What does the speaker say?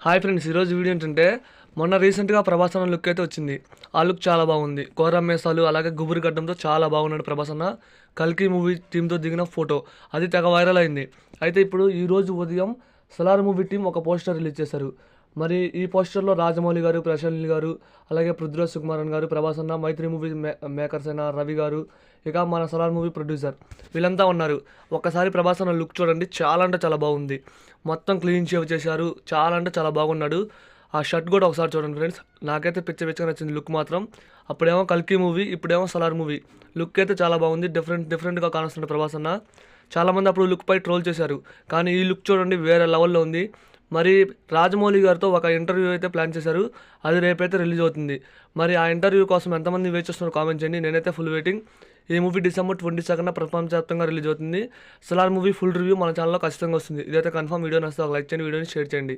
Hi friends, ఈరోజు video ఏంటంటే మొన్న రీసెంట్గా ప్రభాస్ అన్న లుక్ అయితే వచ్చింది. ఆ లుక్ చాలా బాగుంది. కోరం మేసాలు అలాగే గుబురు గడ్డంతో చాలా బాగున్నాడు ప్రభాస్ అన్న. కల్కి మూవీ టీంతో దిగిన ఫోటో అది తెగ వైరల్ అయింది. అయితే ఇప్పుడు ఈరోజు ఉదయం సలార్ మూవీ టీం ఒక పోస్టర్ రిలీజ్ చేశారు. మరి ఈ పోస్టర్లో రాజమౌళి గారు, ప్రశాంత్ నీల్ గారు, అలాగే పృథ్వీరాజ్ సుకుమారన్ గారు, ప్రభాస్ అన్న, మైత్రి మూవీ మేకర్స్ అయిన రవి గారు, ఇక మన సలార్ మూవీ ప్రొడ్యూసర్ వీళ్ళంతా ఉన్నారు. ఒక్కసారి ప్రభాస్ అన్న లుక్ చూడండి, చాలా అంటే చాలా బాగుంది. మొత్తం క్లీన్ షేవ్ చేశారు, చాలా అంటే చాలా బాగున్నాడు. ఆ షర్ట్ కూడా ఒకసారి చూడండి ఫ్రెండ్స్, నాకైతే పిచ్చగా నచ్చింది లుక్ మాత్రం. అప్పుడేమో కల్కి మూవీ, ఇప్పుడేమో సలార్ మూవీ. లుక్ అయితే చాలా బాగుంది, డిఫరెంట్గా కానొస్తుంది ప్రభాస్ అన్న. చాలామంది అప్పుడు లుక్ పై ట్రోల్ చేశారు, కానీ ఈ లుక్ చూడండి వేరే లెవెల్లో ఉంది. మరి రాజమౌళి గారితో ఒక ఇంటర్వ్యూ అయితే ప్లాన్ చేశారు, అది రేపైతే రిలీజ్ అవుతుంది. మరి ఆ ఇంటర్వ్యూ కోసం ఎంతమంది వెయిట్ చేస్తున్నారో కామెంట్ చేయండి. నేనైతే ఫుల్ వెయిటింగ్. ఈ మూవీ December 22న ప్రపంచవ్యాప్తంగా రిలీజ్ అవుతుంది. సలార్ మూవీ ఫుల్ రివ్యూ మన ఛానల్లో ఖచ్చితంగా వస్తుంది. ఇదైతే కన్ఫర్మ్. వీడియో నచ్చితే ఒక లైక్ చేయండి, వీడియోని షేర్ చేయండి.